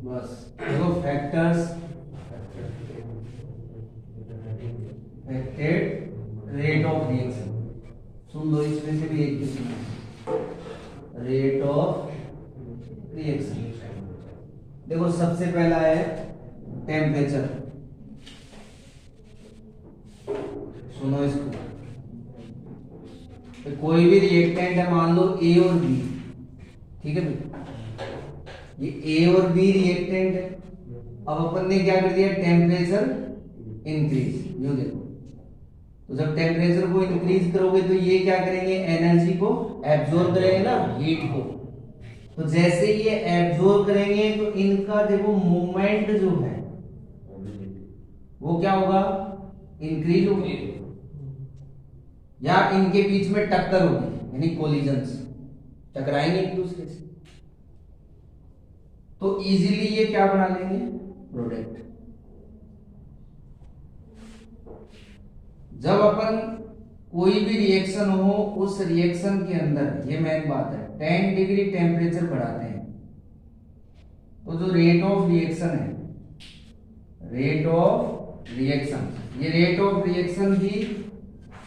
बस देखो factors faceted rate of reaction, सुन लो इसमें से भी एक ही सुना, रेट ऑफ रिएक्शन। देखो सबसे पहला है टेम्परेचर, सुनो इसको। तो कोई भी रिएक्टेंट है, मान लो ए और बी, ठीक है भाई, ये ए और बी रिएक्टेंट है। अब अपन ने क्या कर दिया, टेम्परेचर इंक्रीज, यो देखो। तो जब टेम्परेचर को इंक्रीज करोगे तो ये क्या करेंगे, एनर्जी को एब्जॉर्ब करेंगे ना, हीट को। तो जैसे ये एब्जॉर्ब करेंगे तो इनका देखो मूवमेंट जो है वो क्या होगा, इंक्रीज होगी, या इनके बीच में टक्कर होगी, यानी कोलिजन्स, टकराएंगे एक दूसरे से। तो इजीली ये क्या बना लेंगे, प्रोडक्ट। जब अपन कोई भी रिएक्शन हो, उस रिएक्शन के अंदर, ये मेन बात है, 10 डिग्री टेम्परेचर बढ़ाते हैं तो जो रेट ऑफ रिएक्शन है, रेट ऑफ रिएक्शन, ये रेट ऑफ रिएक्शन भी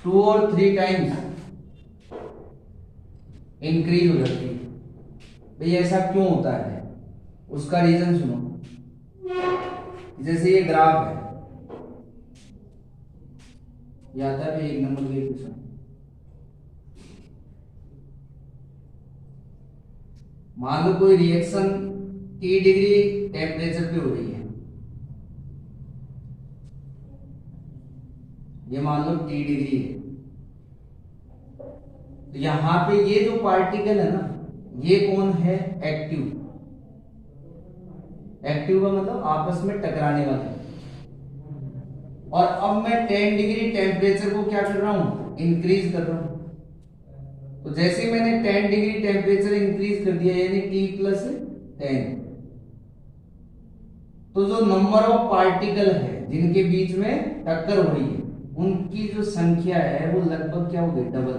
2 और 3 टाइम्स इंक्रीज हो जाती है। भाई ऐसा क्यों होता है, उसका रीजन सुनो। जैसे ये ग्राफ है, ये आता है 1 नंबर के क्वेश्चन। मान लो कोई रिएक्शन T डिग्री टेम्परेचर पे हो रही है, ये मान लो T डिग्री है। तो यहां पे ये जो पार्टिकल है ना, ये कौन है, एक्टिव। एक्टिव का मतलब आपस में टकराने वाले। और अब मैं 10 डिग्री टेम्परेचर को क्या कर रहा हूं, इंक्रीज कर रहा हूं। तो जैसे ही मैंने 10 डिग्री टेम्परेचर इंक्रीज कर दिया, यानी T+10, तो जो नंबर ऑफ पार्टिकल है जिनके बीच में टक्कर हो रही है, उनकी जो संख्या है वो लगभग क्या होगी, डबल।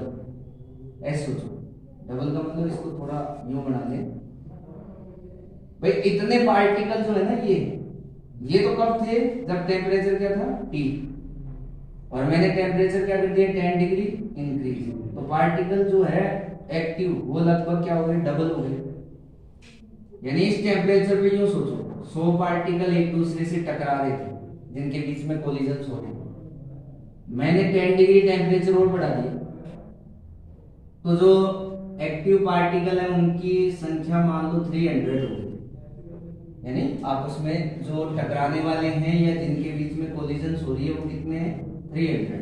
ऐसे सोचो, डबल का मतलब इसको थोड़ा यूं बना ले भाई, इतने पार्टिकल जो है ना, ये तो कब थे, जब टेम्परेचर क्या था, T, और मैंने टेम्परेचर क्या कर दिया, 10 डिग्री इंक्रीज। तो पार्टिकल जो है एक्टिव, वो लगभग क्या हो गए, डबल हो गए। यानी इस टेम्परेचर पे यूं सोचो, 100 पार्टिकल एक दूसरे से टकरा रहे थे, जिनके बीच में कोलिजन्स हो रहे थे। मैंने 10 डिग्री टेम्परेचर और बढ़ा दिया, तो जो एक्टिव पार्टिकल है उनकी संख्या मान लो 300 हो गई। यानी आपस में जो टकराने वाले हैं या जिनके बीच में कोलिजन्स हो रही है, वो कितने हैं, 300।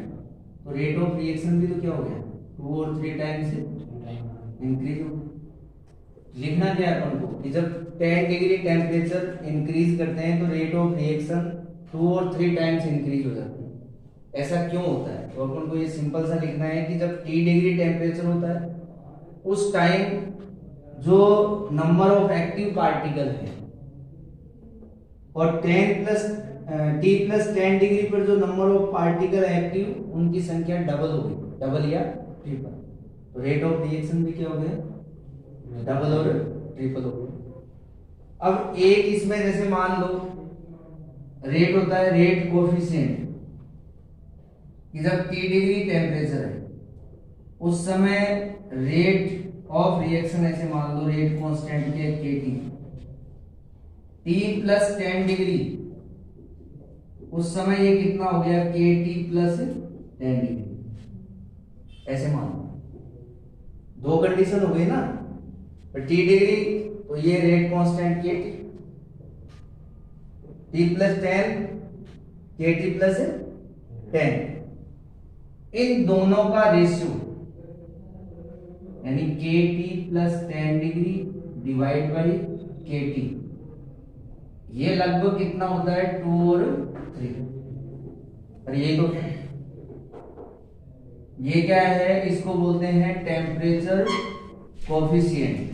तो रेट ऑफ रिएक्शन भी तो क्या हो गया, 2 और 3 टाइम्स इंक्रीज हो गया। लिखना क्या है अपन को, कि जब 10 डिग्री टेम्परेचर इंक्रीज करते हैं तो रेट ऑफ रिएक्शन 2 और 3 टाइम्स इंक्रीज हो जाती है। ऐसा क्यों होता है, तो अपन को ये सिंपल सा लिखना है कि जब T डिग्री टेम्परेचर होता है, उस टाइम जो नंबर ऑफ एक्टिव पार्टिकल है, और T+10 डिग्री पर जो नंबर ऑफ पार्टिकल एक्टिव, उनकी संख्या डबल हो गई, डबल या ट्रिपल। तो रेट ऑफ रिएक्शन भी क्या हो गया, डबल और ट्रिपल हो गया। अब एक इसमें जैसे मान लो रेट होता है, रेट कोफिशिएंट, कि जब T डिग्री टेम्परेचर है, उस समय रेट ऑफ रिएक्शन, ऐसे मान लो रेट कांस्टेंट के KT, T+10 डिग्री, उस समय ये कितना हो गया, KT+10 डिग्री। ऐसे मान लो 2 कंडीशन हो गई ना, T डिग्री तो ये rate constant KT, T+10 KT+10, इन दोनों का रेशियो, यानी KT+10 degree divide by KT, ये लगभग कितना होता है, 2 और 3। और ये तो ये क्या है, इसको बोलते हैं टेम्परेचर कोफिशिएंट।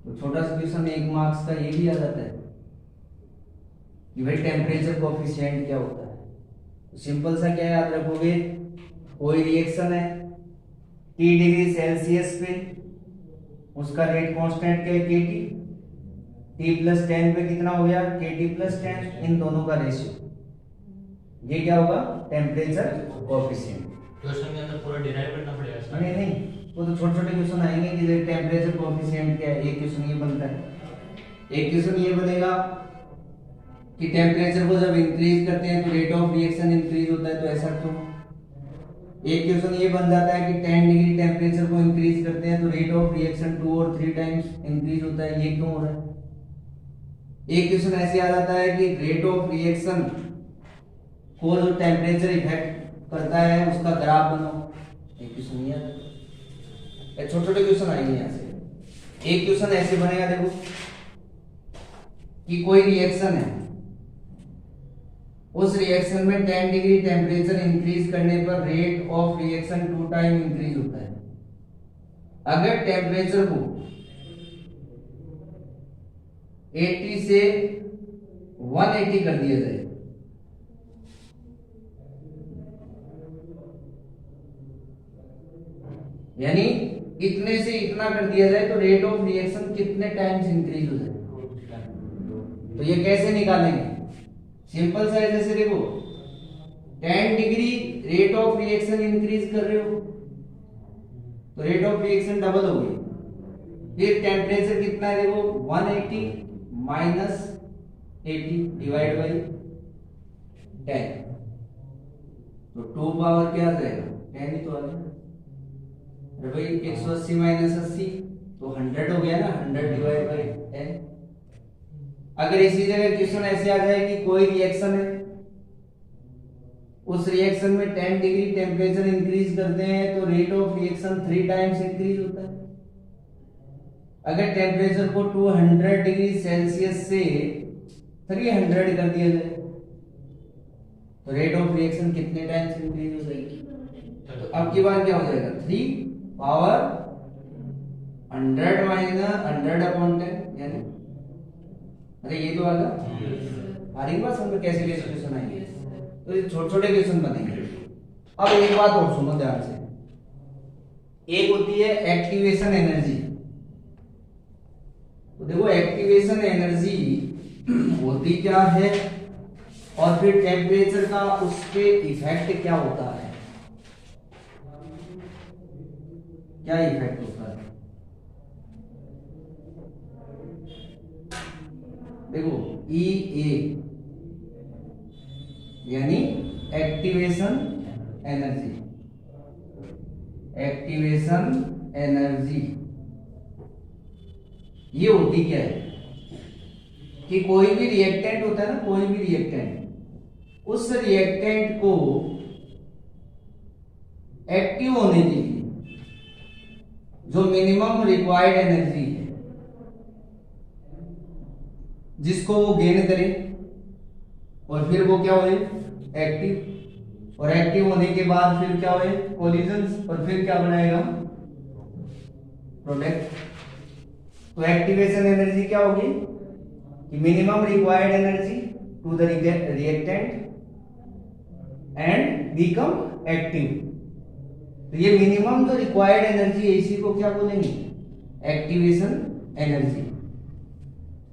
तो छोटा सा क्वेश्चन 1 मार्क्स का ये भी आ जाता है कि भाई टेम्परेचर कोफिशिएंट क्या होता है। तो सिंपल सा क्या याद रखोगे, कोई रिएक्शन है T डिग्री सेल्सियस पे, उसका रेट कांस्टेंट क्या है, KT, T+10 पे कितना हो गया, KT+10, इन दोनों का रेशियो, ये क्या होगा, टेम्परेचर कोएफिशिएंट। क्वेश्चन के अंदर पूरा डिराइव करना पड़ेगा सर? नहीं, वो तो छोटे छोटे क्वेश्चन आएंगे कि टेम्परेचर कोएफिशिएंट क्या है। एक क्वेश्चन ये बनता है, एक क्वेश्चन ये बनेगा कि टेम्परेचर को जब इंक्रीज करते हैं तो रेट ऑफ रिएक्शन इंक्रीज होता है, तो ऐसा क्यों। एक क्वेश्चन ये बन जाता है कि 10 डिग्री टेम्परेचर को इंक्रीज करते हैं तो रेट ऑफ रिएक्शन 2 और 3 टाइम्स इंक्रीज होता है, ये क्यों हो रहा है। एक क्वेश्चन ऐसे आ जाता है कि रेट ऑफ रिएक्शन को जो टेम्परेचर इफेक्ट करता है उसका ग्राफ बनाओ, एक क्वेश्चन ये आता है। छोटे छोटे क्वेश्चन आएंगे यहाँ से। एक क्वेश्चन ऐसे बनेगा, देखो कि कोई रिएक्शन है, उस रिएक्शन में 10 डिग्री टेम्परेचर इंक्रीज करने पर rate of reaction 2 time increase होता है। अगर टेम्परेचर को 80 से 180 कर दिया जाए, यानी इतने से इतना कर दिया जाए तो रेट ऑफ रिएक्शन कितने टाइम्स इंक्रीज हो जाए। तो ये कैसे निकालेंगे, सिंपल सा है। जैसे देखो 10 degree rate of reaction increase कर रहे हो तो रेट ऑफ रिएक्शन डबल हो गई। फिर टेम्परेचर कितना है, देखो 180 माइनस 80 डिवाइड बाई 10, तो 2 पावर क्या आ जाएगा, 10 ही तो आ गया। अरे भाई 180 माइनस 80 तो 100 हो गया ना, 100 डिवाइड बाई 10। अगर इसी जगह क्वेश्चन ऐसे आ जाए कि कोई रिएक्शन है, उस रिएक्शन में 10 डिग्री टेम्परेचर इंक्रीज करते हैं तो rate of reaction 3 times increase होता है। अगर टेम्परेचर को 200 डिग्री सेल्सियस से 300 कर दिया जाए तो रेट ऑफ रिएक्शन कितने टाइम्स इंक्रीज हो जाएगी। तो अब की बार क्या हो जाएगा, 3 पावर 100 माइनस 100/10, यानी अरे ये तो आगा आ रही बात समझ, कैसे कैसे क्वेश्चन आएंगे, तो ये छोटे छोटे क्वेश्चन बनेंगे। अब एक बात और सुनो ध्यान से, एक होती है एक्टिवेशन एनर्जी। तो देखो एक्टिवेशन एनर्जी होती क्या है और फिर टेम्परेचर का उस पे इफेक्ट क्या होता है, क्या इफेक्ट होता है। देखो EA यानी एक्टिवेशन एनर्जी, एक्टिवेशन एनर्जी ये होती क्या है कि कोई भी रिएक्टेंट होता है ना, कोई भी रिएक्टेंट, उस रिएक्टेंट को एक्टिव होने के लिए जो मिनिमम रिक्वायर्ड एनर्जी है जिसको वो गेन करे और फिर वो क्या होए, एक्टिव, और एक्टिव होने के बाद फिर क्या होए, कोलिजन्स, और फिर क्या बनाएगा, प्रोडक्ट। तो एक्टिवेशन एनर्जी क्या होगी कि minimum required energy to the reactant and become active. तो ये मिनिमम जो रिक्वायर्ड एनर्जी है इसी को क्या बोलेंगे, एक्टिवेशन एनर्जी।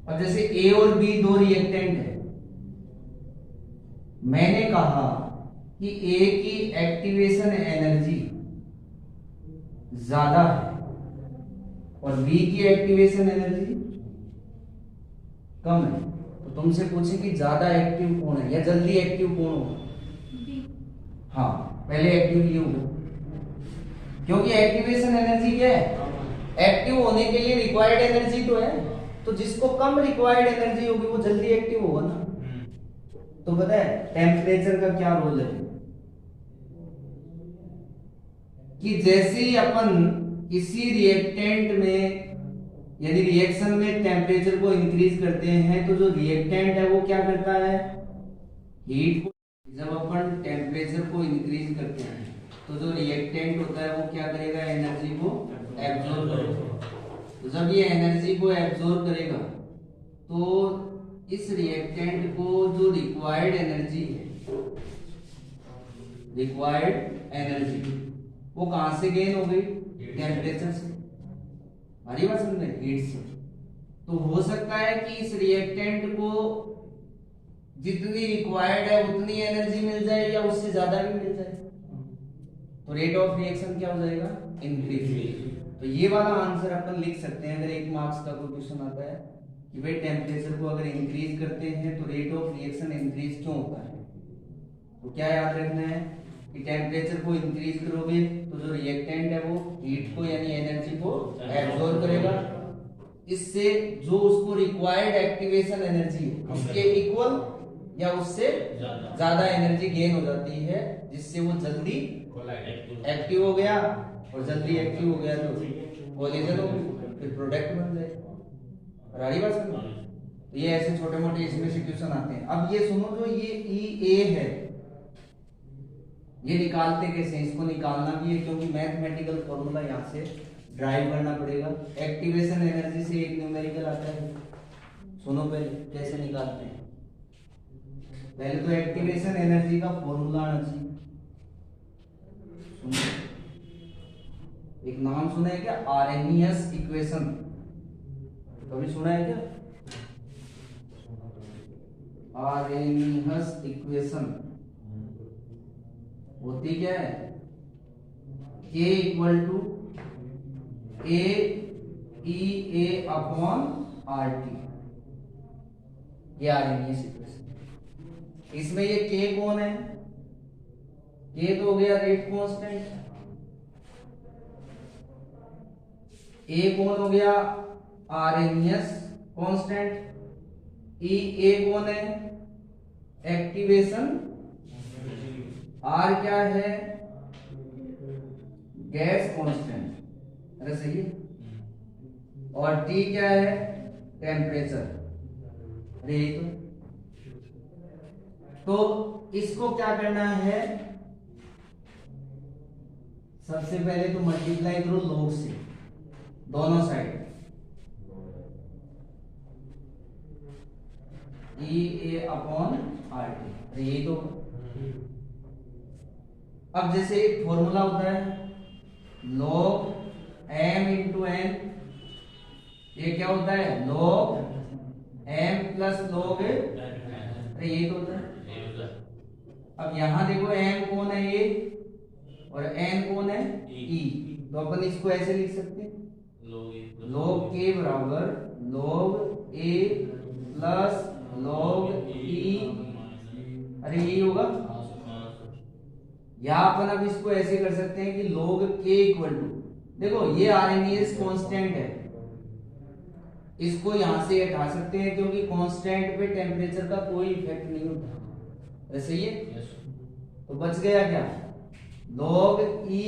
अब जैसे ए और बी दो रिएक्टेंट है, मैंने कहा कि ए की एक्टिवेशन एनर्जी ज्यादा है और बी की एक्टिवेशन एनर्जी कम है, तो तुमसे पूछे कि ज्यादा एक्टिव कौन है या जल्दी एक्टिव कौन होगा। हाँ, पहले एक्टिव ये होगा क्योंकि एक्टिवेशन एनर्जी क्या है, एक्टिव होने के लिए रिक्वायर्ड एनर्जी तो है, तो जिसको कम रिक्वायर्ड एनर्जी होगी वो जल्दी एक्टिव होगा ना। तो पता है टेम्परेचर का क्या रोल है कि जैसे ही अपन किसी रिएक्टेंट में यदि रिएक्शन में टेम्परेचर को इंक्रीज करते हैं तो जो रिएक्टेंट है वो क्या करता है, हीट को, जब अपन टेम्परेचर को इंक्रीज करते हैं तो जो रिएक्टेंट होता है वो क्या करेगा, एनर्जी को एब्जॉर्ब करेगा। तो जब ये एनर्जी को एब्जॉर्ब करेगा तो इस रिएक्टेंट को जो रिक्वायर्ड एनर्जी है, रिक्वायर्ड एनर्जी वो कहां से गेन हो गई, टेम्परेचर से। हमारी बात समझ में, हीट से। तो हो सकता है कि इस रिएक्टेंट को जितनी रिक्वायर्ड है उतनी एनर्जी मिल जाए या उससे ज्यादा भी मिल जाए, तो रेट ऑफ रिएक्शन क्या हो जाएगा, इंक्रीज। तो ये वाला आंसर अपन लिख सकते हैं अगर 1 मार्क्स का कोई क्वेश्चन आता है कि भाई टेम्परेचर को अगर इंक्रीज करते हैं तो रेट ऑफ रिएक्शन इंक्रीज क्यों होता है। तो क्या याद रखना है कि टेम्परेचर को इंक्रीज करोगे तो जो रिएक्टेंट है वो हीट को यानी एनर्जी को एब्जॉर्ब करेगा, इससे जो उसको रिक्वायर्ड एक्टिवेशन एनर्जी है उसके इक्वल या उससे ज्यादा एनर्जी गेन हो जाती है, जिससे वो जल्दी एक्टिव हो गया, और जल्दी एक्टिव हो गया तो कोलिजन हो गई, फिर प्रोडक्ट बन जाएगा। राड़ी बात समझ। तो ये ऐसे छोटे मोटे इसमें से क्वेश्चन आते हैं। अब ये सुनो, जो ये ई ए है ये निकालते कैसे हैं, इसको निकालना भी है क्योंकि मैथमेटिकल फॉर्मूला यहाँ से ड्राइव करना पड़ेगा। एक्टिवेशन एनर्जी से एक न्यूमेरिकल आता है, सुनो पहले कैसे निकालते हैं। पहले तो एक्टिवेशन एनर्जी का फॉर्मूला आना चाहिए। सुनो, एक नाम सुना है क्या, आर्हेनियस इक्वेशन, कभी सुना है क्या, आर्हेनियस इक्वेशन होती क्या है, K equal to A E A upon R T, ये आर्हेनियस इक्वेशन। इसमें ये K कौन है, K तो हो गया रेट कांस्टेंट, ए कौन हो गया आर्हेनियस कांस्टेंट, ई ए कौन है एक्टिवेशन, आर क्या है गैस कांस्टेंट, अरे सही है, और टी क्या है टेम्परेचर, अरे यही तो इसको क्या करना है, सबसे पहले तो मल्टीप्लाई करो लोग से दोनों side, E A upon R T, यही तो। अब जैसे एक फॉर्मूला होता है log m इंटू एन, ये क्या होता है log m प्लस log, अरे यही तो होता है। अब यहां देखो m कौन है ये और n कौन है e, तो अपन इसको ऐसे लिख सकते हैं log k बराबर log a plus log e, अरे यही होगा। या अपन अब इसको ऐसे कर सकते हैं कि log k इक्वल टू, देखो ये आरएनएस कांस्टेंट है, इसको यहां से हटा सकते हैं क्योंकि कांस्टेंट पे टेम्परेचर का कोई इफेक्ट नहीं होता, ऐसे ही है। तो बच गया क्या log e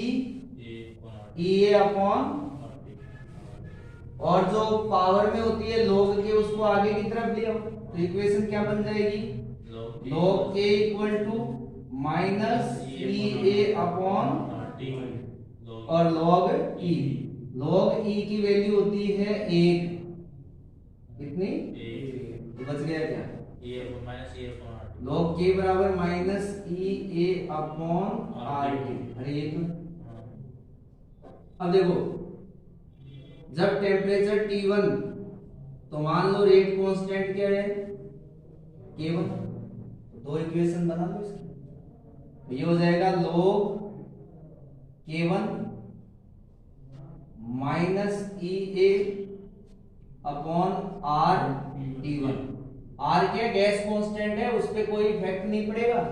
ए अपॉन, और जो पावर में होती है log के उसको आगे की तरफ ले आओ, तो इक्वेशन क्या बन जाएगी log k equal to minus E A upon और log e, log e की वैल्यू होती है 1, कितनी, तो बच गया क्या log k बराबर minus E A upon R T, अरे ये तो। अब देखो जब टेम्परेचर T1, तो मान लो रेट कांस्टेंट क्या है K1, तो दो इक्वेशन बना लो इसकी, तो ये हो जाएगा log K1 minus E A upon R T1, R क्या गैस कांस्टेंट है, उस पर कोई इफेक्ट नहीं पड़ेगा,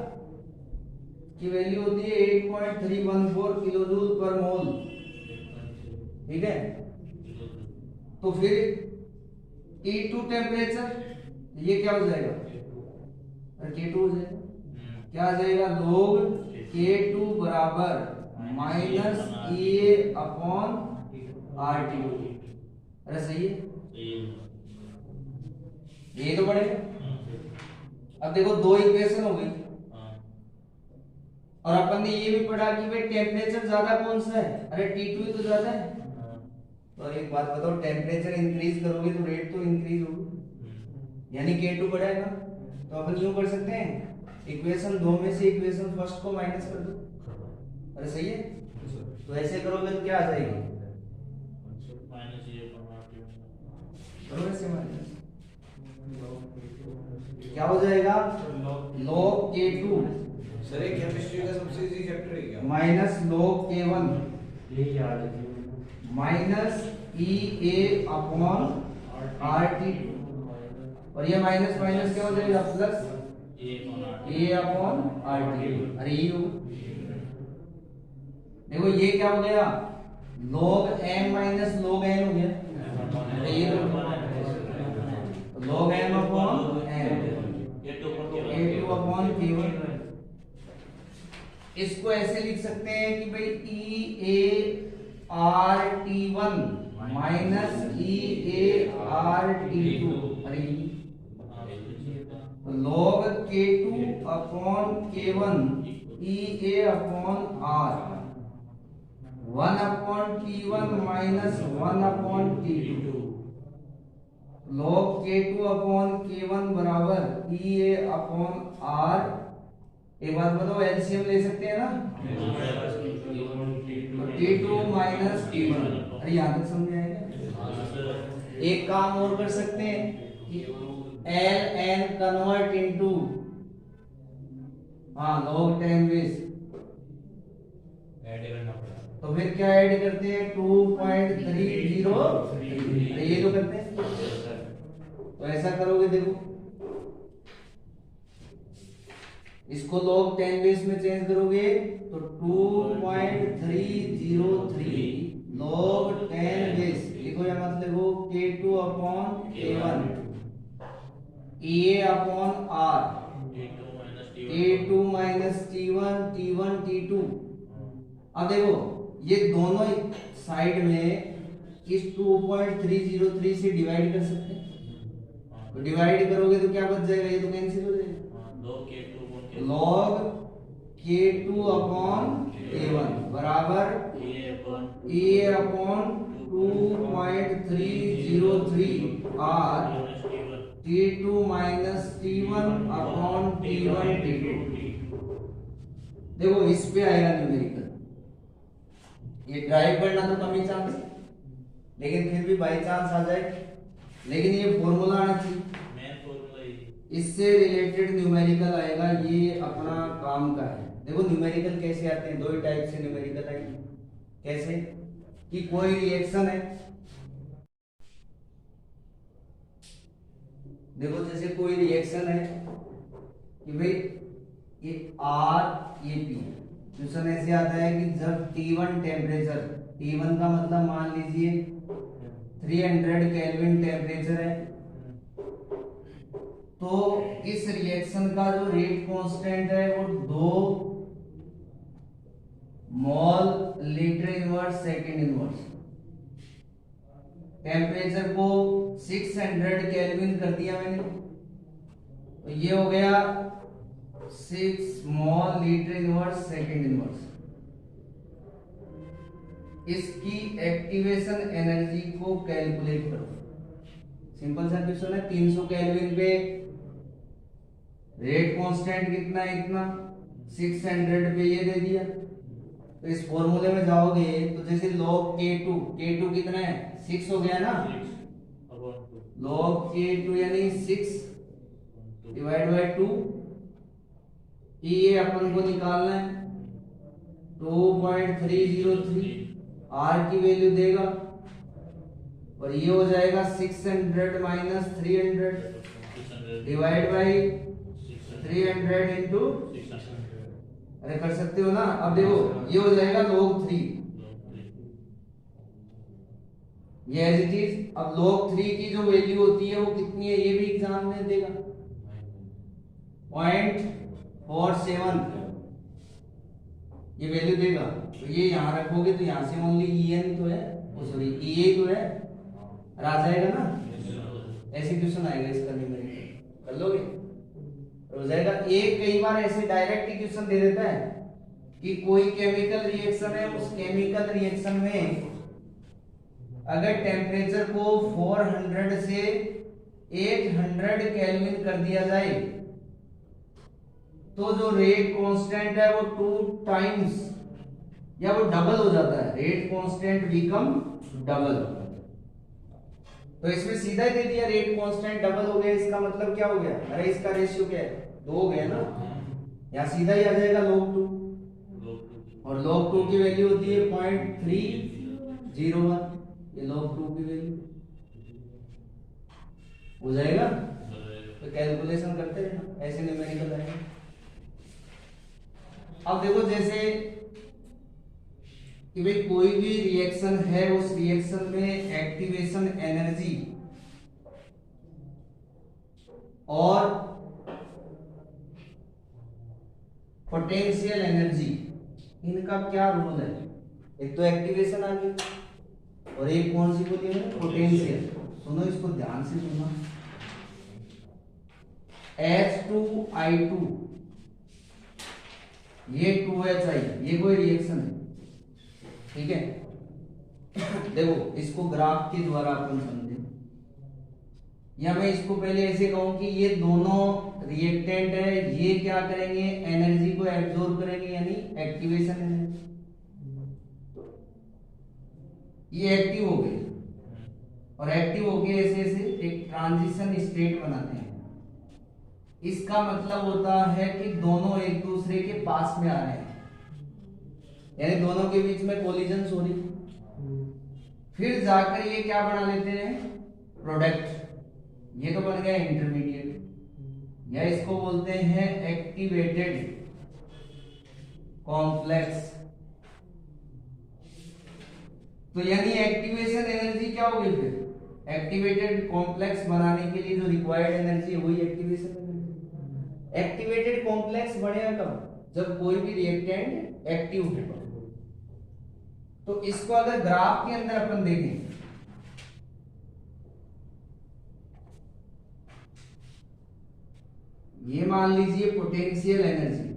की वैल्यू होती है 8.314 किलोजूल पर मोल, ठीक है। तो फिर T2 टेम्परेचर, ये क्या हो जाएगा, K2 हो जाएगा, क्या आ जाएगा log K2 बराबर minus E A upon R T, अरे सही है, ये तो पड़ेगा। अब देखो दो इक्वेशन हो गई, और अपन ने ये भी पढ़ा कि भाई टेम्परेचर ज्यादा कौन सा है, अरे T2 ही तो ज्यादा है। तो एक बात बताओ, टेम्परेचर इंक्रीज करोगे तो रेट तो इंक्रीज होगी, यानी K2 बढ़ेगा। तो अपन यूं कर सकते हैं, इक्वेशन दो में से इक्वेशन फर्स्ट को माइनस कर दो, अरे सही है। तो ऐसे करोगे तो क्या आ जाएगी, करो ऐसे माइनस, क्या हो जाएगा log k2 सर ये केमिस्ट्री का सबसे इजी चैप्टर है क्या? Minus log k1 minus EA upon RT2, और ये माइनस माइनस क्या हो जाएगा प्लस A अपॉन RT2। अरे ये हो, देखो ये क्या हो गया log m minus log n हो गया, अरे ये log m upon n a2 upon k1। इसको ऐसे लिख सकते हैं कि भाई EART1 माइनस EART2, अरे log k2 upon k1 EA upon R 1 upon T1 minus 1 upon T2, log k2 upon k1 बराबर EA अपॉन R। एक बात बताओ एलसीएम ले सकते हैं ना, T2 माइनस T1। अरे यहाँ तक समझ आएगा। एक काम और कर सकते हैं कि ln convert into log 10 base, add करना पड़ेगा। तो फिर क्या ऐड करते हैं 2.303, ये तो करते हैं। तो ऐसा करोगे, देखो इसको log 10 बेस में चेंज करोगे तो 2.303 log 10 बेस लिखो या मत लिखो k2 upon k1 EA upon R k2 minus T1 T1 T2। अब देखो ये दोनों साइड में इस 2.303 से डिवाइड कर सकते हैं, तो डिवाइड करोगे तो क्या बच जाएगा, ये तो कैंसिल हो जाएगा, log k2 अपॉन k1 बराबर EA upon 2.303 R T2 minus T1 upon T1 T2। देखो इस पे आएगा न्यूमेरिकल, ये ड्राइव करना तो कम ही चांस है, लेकिन फिर भी बाई चांस आ जाए, लेकिन ये फॉर्मूला आना चाहिए, इससे रिलेटेड न्यूमेरिकल आएगा, ये अपना काम का है। देखो न्यूमेरिकल कैसे आते हैं, दो ही टाइप से न्यूमेरिकल आएंगे। कैसे कि कोई रिएक्शन है, देखो जैसे कोई रिएक्शन है कि भाई ये R ये P, क्वेश्चन ऐसे आता है कि जब T1 टेम्परेचर, T1 का मतलब मान लीजिए 300 केल्विन टेम्परेचर है, तो इस रिएक्शन का जो रेट कांस्टेंट है वो 2 mole litre inverse second inverse. Temperature को 600 केल्विन कर दिया मैंने, तो ये हो गया 6 mole litre inverse second inverse. इसकी एक्टिवेशन एनर्जी को कैलकुलेट करो, सिंपल सा क्वेश्चन है। 300 केल्विन पे रेट कांस्टेंट कितना है, इतना, 600 पे ये दे दिया, तो इस फॉर्मूले में जाओगे तो जैसे log k2 कितना है 6 हो गया ना, log k2 यानी 6 डिवाइड बाय 2, ये अपन को निकालना है 2.303, R की वैल्यू देगा और ये हो जाएगा 600 माइनस 300 डिवाइड बाय 300 इंटू, अरे कर सकते हो ना। अब देखो ये हो जाएगा log 3, ये एज इट इज। अब log 3 की जो वैल्यू होती है वो कितनी है, ये भी एग्जाम में देगा 0.47 ये वैल्यू देगा, तो ये यहाँ रखोगे तो यहाँ से ओनली EN तो है, सॉरी EA तो है, और आ जाएगा ना। ऐसे क्वेश्चन आएगा इसका न्यूमेरिकल, कर लोगे हो जाएगा। एक कई बार ऐसे डायरेक्ट क्वेश्चन दे देता है कि कोई केमिकल रिएक्शन है, उस केमिकल रिएक्शन में अगर टेम्परेचर को 400 से 800 केल्विन कर दिया जाए तो जो रेट कांस्टेंट है वो 2 टाइम्स या वो डबल हो जाता है, रेट कांस्टेंट बिकम डबल। तो इसमें सीधा ही दे दिया रेट कांस्टेंट डबल हो गया, इसका मतलब क्या हो गया, अरे इसका रेशियो क्या है 2 हो गया ना, यहाँ सीधा ही आ जाएगा log 2, और log 2 की वैल्यू होती है 0.301, ये log 2 की वैल्यू हो जाएगा। तो कैलकुलेशन करते रहना, ऐसे न्यूमेरिकल आएंगे। अब देखो जैसे कि भाई कोई भी रिएक्शन है, उस रिएक्शन में एक्टिवेशन एनर्जी और पोटेंशियल एनर्जी, इनका क्या रूल है, एक तो एक्टिवेशन आ गई और एक कौन सी बोली है, पोटेंशियल। सुनो इसको ध्यान से सुनो, H2I2 ये 2HI, ये कोई रिएक्शन है, ठीक है। देखो इसको ग्राफ के द्वारा अपन समझे, या मैं इसको पहले ऐसे कहूं कि ये दोनों रिएक्टेंट है, ये क्या करेंगे, एनर्जी को एब्जॉर्ब करेंगे, यानी एक्टिवेशन एनर्जी, ये एक्टिव हो गए, और एक्टिव हो गए ऐसे ऐसे एक ट्रांजिशन स्टेट बनाते हैं। इसका मतलब होता है कि दोनों एक दूसरे के पास में आ रहे हैं, यानी दोनों के बीच में कोलिजन हो रही, फिर जाकर ये क्या बना लेते हैं, प्रोडक्ट, ये तो बन गया इंटरमीडिएट, या इसको बोलते हैं एक्टिवेटेड कॉम्प्लेक्स। तो यानी एक्टिवेशन एनर्जी क्या होगी, फिर एक्टिवेटेड कॉम्प्लेक्स बनाने के लिए जो रिक्वायर्ड एनर्जी है वही एक्टिवेशन एनर्जी। एक्टिवेटेड कॉम्प्लेक्स बनेगा कब, जब कोई भी रिएक्टेंट एक्टिव होगा। तो इसको अगर ग्राफ के अंदर अपन देखें, ये मान लीजिए पोटेंशियल एनर्जी,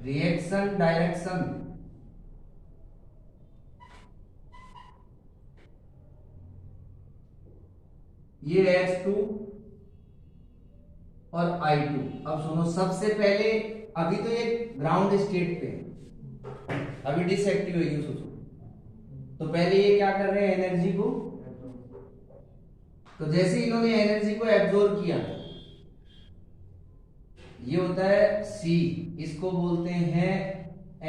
रिएक्शन डायरेक्शन, ये H2 और I2। अब सुनो, सबसे पहले अभी तो ये ग्राउंड स्टेट पे, अभी डिसएक्टिव है, यूं सोचो। तो पहले ये क्या कर रहे हैं, एनर्जी को, तो जैसे इन्होंने एनर्जी को एब्जॉर्ब किया, ये होता है C, इसको बोलते हैं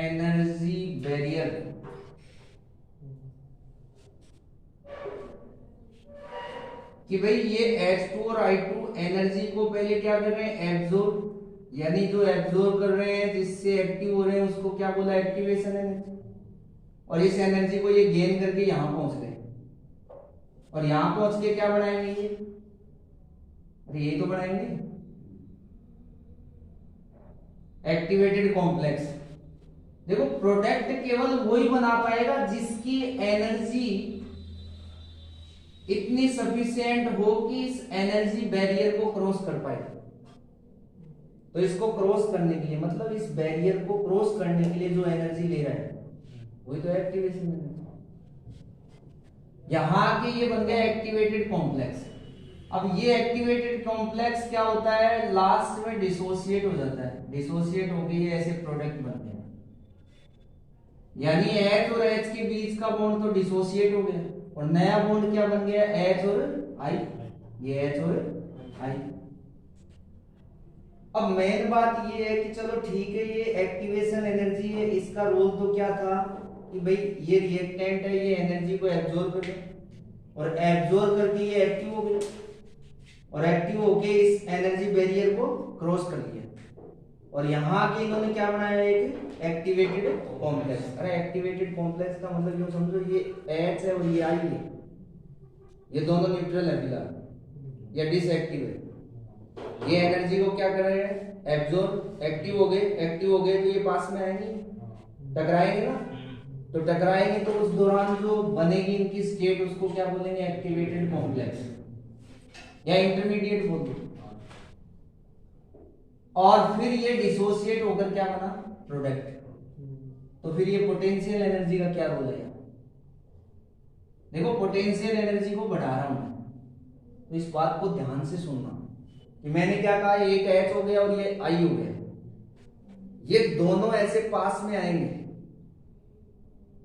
एनर्जी बैरियर। कि भाई ये H2 और I2 एनर्जी को पहले क्या कर रहे हैं, एब्जॉर्ब, यानी जो एब्जॉर्ब कर रहे हैं, जिससे एक्टिव हो रहे हैं, उसको क्या बोला, एक्टिवेशन एनर्जी। और इस एनर्जी को ये गेन करके यहां पहुंच गए, और यहां पहुंच के क्या बनाएंगे, ये अरे ये तो बनाएंगे एक्टिवेटेड कॉम्प्लेक्स। देखो प्रोडक्ट केवल वही बना पाएगा जिसकी एनर्जी इतनी सफिशिएंट हो कि इस एनर्जी बैरियर को क्रॉस कर पाए। तो इसको क्रॉस करने के लिए, मतलब इस बैरियर को क्रॉस करने के लिए जो एनर्जी ले रहा है वही तो एक्टिवेशन एनर्जी। यहां के ये बन गया एक्टिवेटेड कॉम्प्लेक्स। अब ये एक्टिवेटेड कॉम्प्लेक्स क्या होता है, लास्ट में डिसोसिएट हो जाता है, डिसोसिएट होके ये ऐसे प्रोडक्ट बनते हैं, यानी H और H के बीच का बॉन्ड तो डिसोसिएट हो गया, और नया बॉन्ड क्या बन गया, H और I, ये H और I। अब मेन बात ये है कि चलो ठीक है, ये एक्टिवेशन एनर्जी है, इसका रोल तो क्या था कि भाई ये रिएक्टेंट है, ये एनर्जी को एब्जॉर्ब कर ले, और एब्जॉर्ब करके ये एक्टिव हो गया, और एक्टिव होके इस एनर्जी बैरियर को क्रॉस कर लिया, और यहाँ के इन्होंने क्या बनाया, एक एक्टिवेटेड कॉम्प्लेक्स। अरे एक्टिवेटेड कॉम्प्लेक्स का मतलब यूं समझो, ये H है और ये I है, ये दोनों न्यूट्रल है फिलहाल, या डिसएक्टिव है। ये एनर्जी को क्या कर रहे हैं, एब्जॉर्ब, एक्टिव हो गए, एक्टिव हो गए तो ये पास में आएंगे, टकराएंगे ना, तो टकराएंगे तो उस दौरान जो बनेगी इनकी स्टेट, उसको क्या बोलेंगे, एक्टिवेटेड कॉम्प्लेक्स या इंटरमीडिएट बोल दो। और फिर ये डिसोसिएट होकर क्या बना, प्रोडक्ट। तो फिर ये पोटेंशियल एनर्जी का क्या रोल है, देखो पोटेंशियल एनर्जी को बढ़ा रहा हूं मैं, तो इस बात को ध्यान से सुनना कि मैंने क्या कहा, एक H हो गया और ये I हो गया, ये दोनों ऐसे पास में आएंगे,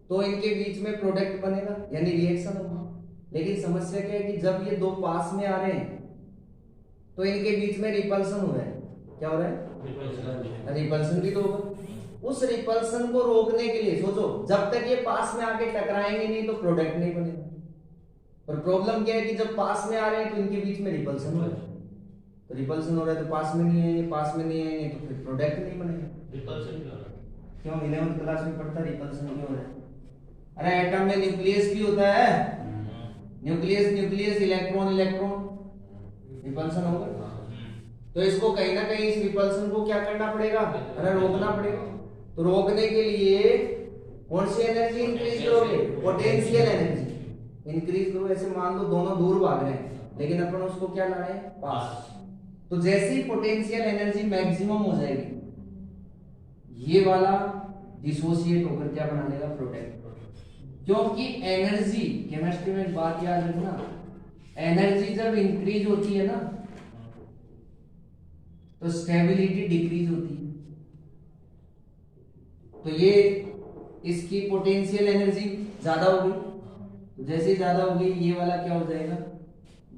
तो इनके बीच में प्रोडक्ट बनेगा यानी रिएक्शन होगा। लेकिन समस्या क्या है कि जब ये दो पास में आ रहे हैं तो इनके बीच में रिपल्सन हो रहा है। क्या हो रहा है? रिपल्सन भी तो होगा। उस रिपल्सन को रोकने के लिए सोचो, जब तक ये पास में आके टकराएंगे नहीं तो प्रोडक्ट नहीं बनेगा। पर प्रॉब्लम क्या है कि जब पास में आ रहे हैं तो इनके बीच में रिपल्सन हो रहा है। तो रिपल्सन हो रहा है तो पास में नहीं आएंगे, पास में नहीं आएंगे तो फिर प्रोडक्ट नहीं बनेगा। रिपल्सन क्यों हो रहा है? क्यों 11th क्लास में पढ़ता रिपल्सन क्यों हो रहा है? अरे एटम में न्यूक्लियस भी होता है, न्यूक्लियस इलेक्ट्रॉन रिपल्सन होगा। तो इसको कहीं ना कहीं इस रिपल्सन को क्या करना पड़ेगा? अरे रोकना पड़ेगा। तो रोकने के लिए कौन सी एनर्जी इंक्रीज करोगे? पोटेंशियल एनर्जी इंक्रीज करो। ऐसे मान लो दोनों दूर भाग रहे हैं लेकिन अपन उसको क्या ला रहे हैं? पास। तो जैसे ही पोटेंशियल एनर्जी मैक्सिमम हो जाएगी ये वाला डिसोसिएट होकर क्या बना लेगा? प्रोडक्ट। क्योंकि एनर्जी, केमिस्ट्री में एक बात याद रखना, एनर्जी जब इंक्रीज होती है ना तो स्टेबिलिटी डिक्रीज होती है। तो ये इसकी पोटेंशियल एनर्जी ज्यादा होगी, तो जैसे ही ज्यादा होगी ये वाला क्या हो जाएगा?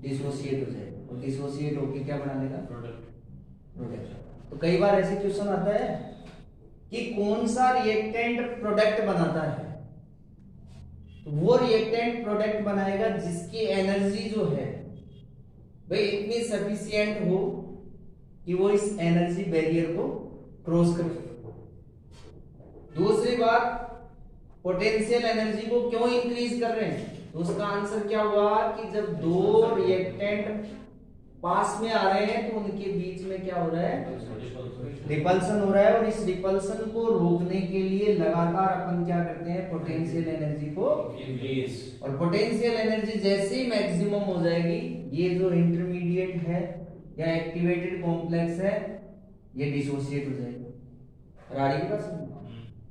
डिसोसिएट हो जाएगा। और डिसोसिएट होकर क्या बना लेगा? प्रोडक्ट। तो कई बार ऐसे क्वेश्चन आता है कि कौन सा रिएक्टेंट प्रोडक्ट बनाता है? तो वो रिएक्टेंट प्रोडक्ट बनाएगा जिसकी एनर्जी जो है भाई इतनी सफिशिएंट हो कि वो इस एनर्जी बैरियर को क्रॉस कर सके। दूसरी बात, पोटेंशियल एनर्जी को क्यों इंक्रीज कर रहे हैं? तो उसका आंसर क्या हुआ कि जब दो रिएक्टेंट पास में आ रहे हैं तो उनके बीच में क्या हो रहा है? रिपल्सन हो रहा है। और इस रिपल्सन को रोकने के लिए लगातार अपन क्या करते हैं? पोटेंशियल एनर्जी को इंक्रीज। और पोटेंशियल एनर्जी जैसे ही मैक्सिमम हो जाएगी ये जो इंटरमीडिएट है या एक्टिवेटेड कॉम्प्लेक्स है ये डिसोसिएट हो जाएगा। राड़ी की बात समझ।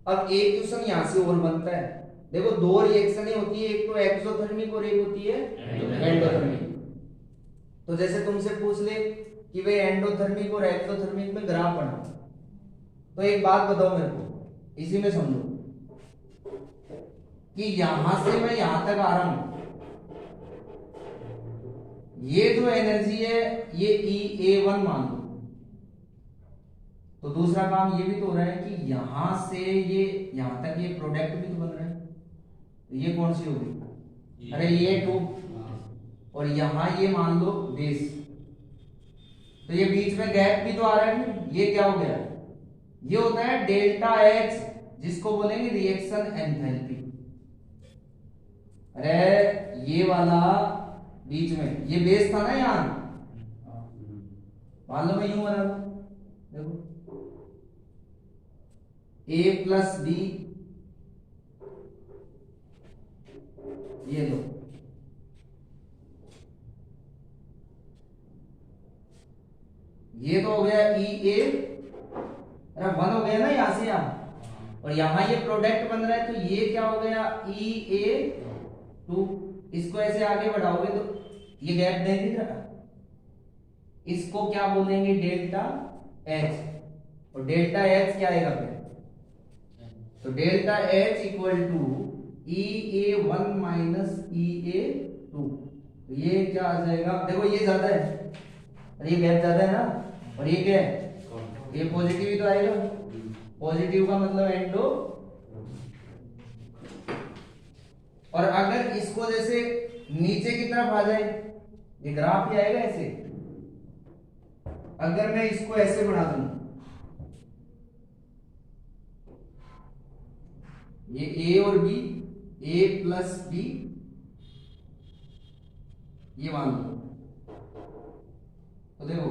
अब एक क्वेश्चन यहां से और बनता है। देखो दो रिएक्शनें होती है, एक तो एक्सोथर्मिक और एक होती है एंडोथर्मिक। तो जैसे तुमसे पूछ ले कि भाई एंडोथर्मिक और एक्सोथर्मिक में ग्राफ बनाओ, तो एक बात बताओ मेरे को, इसी में समझो कि यहां से मैं यहां तक आ रहा हूं, ये जो एनर्जी है ये EA1 मान लो। तो दूसरा काम ये भी तो हो रहा है कि यहां से ये यहां तक ये प्रोडक्ट भी तो बन रहा है। तो ये कौन सी होगी? अरे ये 2। और यहां ये मान लो बेस, तो ये बीच में गैप भी तो आ रहा है। ये क्या हो गया? ये होता है डेल्टा H, जिसको बोलेंगे रिएक्शन एंथैल्पी। अरे ये वाला बीच में ये बेस था ना, यहां मान लो मैं यूं बना दूं, देखो A+B, ये लो, ये तो हो गया EA, अरे 1 हो गया ना यहां से यहां, और यहां ये प्रोडक्ट बन रहा है तो ये क्या हो गया? EA2। इसको ऐसे आगे बढ़ाओगे तो ये गैप नहीं दिख रहा, इसको क्या बोलेंगे? Delta H। और डेल्टा H क्या आएगा फिर? तो delta H equal to EA1 minus EA2। तो ये क्या आ जाएगा? देखो ये ज्यादा है और ये गैप ज्यादा है ना, और ये क्या है? ये पॉजिटिव ही तो आएगा। पॉजिटिव का मतलब एंडो। और अगर इसको जैसे नीचे की तरफ आ जाए, ये ग्राफ ही आएगा ऐसे। अगर मैं इसको ऐसे बढ़ा दूं, ये A और B, A+B, ये मान लो, तो देखो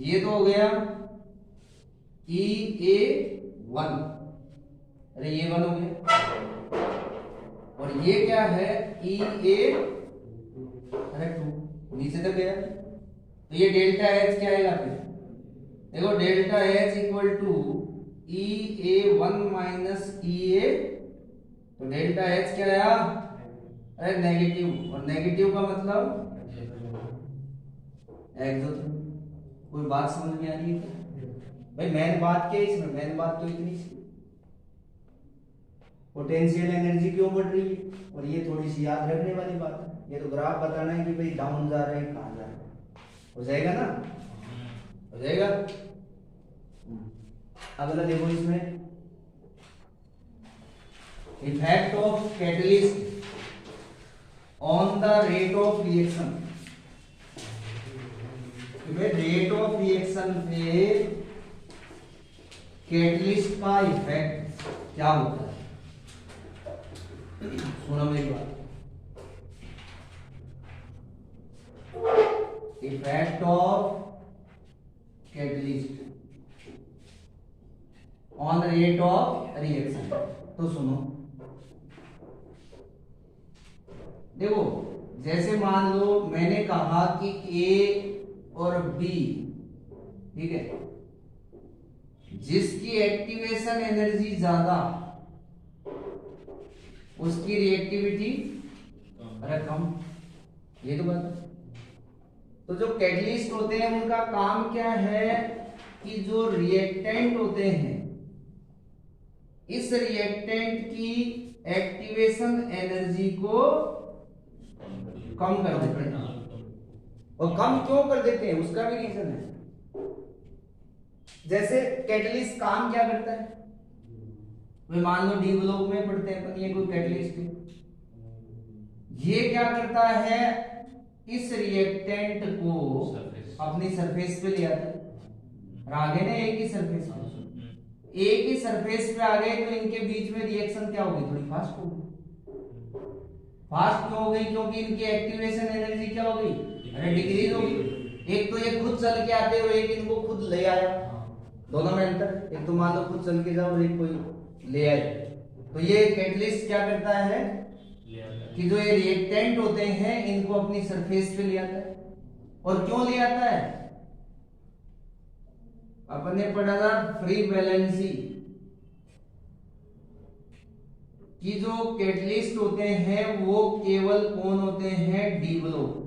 ये तो हो गया EA1, अरे ये 1 हो गया, और ये क्या है? EA, अरे 2 नीचे तक गया। तो ये डेल्टा H क्या आएगा फिर? देखो delta H equal to EA1 minus EA, तो डेल्टा H क्या आया? अरे नेगेटिव, और नेगेटिव का मतलब एक्सोथर्मिक। कोई बात समझ में आ रही है क्या भाई? मेन बात क्या है इसमें? मेन बात तो इतनी सी, पोटेंशियल एनर्जी क्यों बढ़ रही है, और ये थोड़ी सी याद रखने वाली बात है। ये तो ग्राफ बताना है कि भाई डाउन जा रहे हैं कहाँ जा रहे हैं, हो जाएगा ना, हो जाएगा। अगला देखो इसमें effect of catalyst on the rate of reaction. Rate of reaction पे कैटलिस्ट का इफेक्ट क्या होता है, सुनो मेरी बात। Effect of catalyst on the rate of reaction, तो सुनो, देखो जैसे मान लो मैंने कहा कि ए और बी, ठीक है, जिसकी एक्टिवेशन एनर्जी ज्यादा उसकी रिएक्टिविटी अरे कम, ये तो बात है। तो जो कैटलिस्ट होते हैं उनका काम क्या है कि जो रिएक्टेंट होते हैं इस रिएक्टेंट की एक्टिवेशन एनर्जी को कम कर देते हैं। और कम क्यों कर देते हैं उसका भी रीजन है। जैसे कैटलिस्ट काम क्या करता है, वे मान लो डी ब्लॉक में पढ़ते हैं अपन, ये कोई कैटलिस्ट है, ये क्या करता है इस रिएक्टेंट को अपनी सरफेस पे ले आता है। आगे ना एक ही सरफेस पे, एक ही सरफेस पे आ गए तो इनके बीच में रिएक्शन क्या होगी, थोड़ी फास्ट होगी। फास्ट क्यों हो गई, क्योंकि इनकी एक्टिवेशन एनर्जी क्या हो गई, अरे डिक्रीज हो गई। एक तो ये खुद चल के आते हो, एक इनको खुद ले आया, दोनों में अंतर। एक तो मान लो खुद चल के जाओ और एक कोई ले आए। तो ये कैटलिस्ट क्या करता है कि जो ये रिएक्टेंट होते हैं इनको अपनी सरफेस पे ले आता है। और क्यों ले आता है, अपन ने पढ़ा था फ्री वैलेंसी कि जो कैटलिस्ट होते हैं वो केवल कौन होते हैं, D block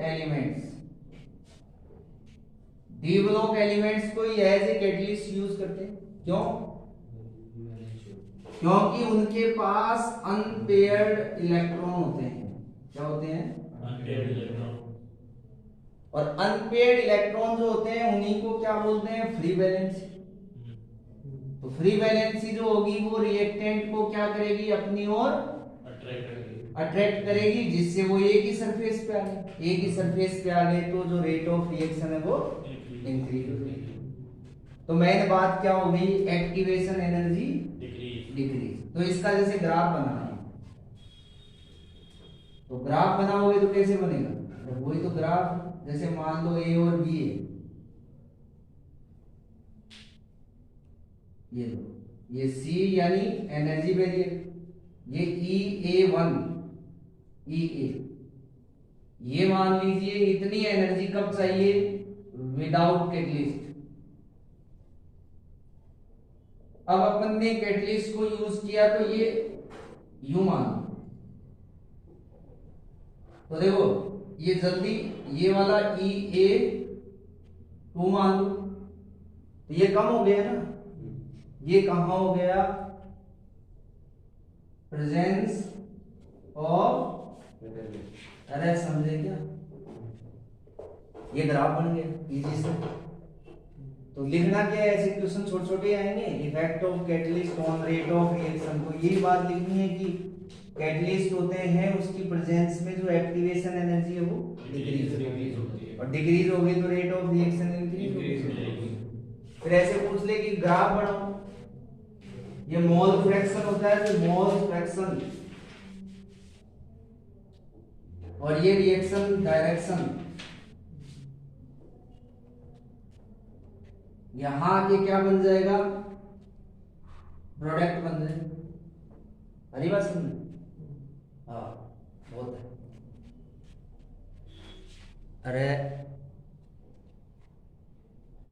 elements. D block elements को एज ए कैटलिस्ट यूज करते हैं। क्यों, क्योंकि उनके पास अनपेयर्ड इलेक्ट्रॉन होते हैं। क्या होते हैं, अनपेयर्ड इलेक्ट्रॉन। और अनपेयर्ड इलेक्ट्रॉन जो होते हैं उन्हीं को क्या बोलते हैं, फ्री वैलेंसी। तो फ्री वैलेंसी जो होगी वो रिएक्टेंट को क्या करेगी, अपनी ओर अट्रैक्ट करेगी, जिससे वो एक ही सरफेस पे आ गए। एक ही सरफेस पे आ गए तो जो रेट ऑफ रिएक्शन है वो इंक्रीज हो जाएगी। तो मेन बात क्या हो गई, एक्टिवेशन एनर्जी डिक्रीज। तो इसका जैसे ग्राफ बनाना है, तो ग्राफ बनाओगे तो कैसे बनेगा, तो वही तो ग्राफ, जैसे मान लो ए और बी है, ये लो, ये सी यानी एनर्जी बैरियर, ये EA1 EA, ये मान लीजिए इतनी एनर्जी कब चाहिए, विदाउट कैटलिस्ट। अब अपन ने कैटलिस्ट को यूज किया तो ये यू मान लो, तो देखो ये जल्दी ये वाला EA2 मान लो, तो ये कम हो गया ना, ये कहां हो गया, प्रेजेंस ऑफ, अरे समझे क्या, ये ग्राफ बन गया इजी से। तो लिखना क्या है, ऐसे क्वेश्चन छोटे छोटे आएंगे, effect of catalyst on rate of reaction. तो यही बात लिखनी है कि कैटलिस्ट होते हैं उसकी प्रेजेंस में जो एक्टिवेशन एनर्जी है वो डिक्रीज होती है, और डिक्रीज हो गई तो रेट ऑफ रिएक्शन इंक्रीज होगी। फिर ऐसे पूछ ले कि ग्राफ बनाओ, ये मोल फ्रैक्शन होता है, तो मोल फ्रैक्शन, और ये रिएक्शन डायरेक्शन, यहां आके क्या बन जाएगा, प्रोडक्ट बन जाएगा। हरी बात समझ, हाँ बहुत है। अरे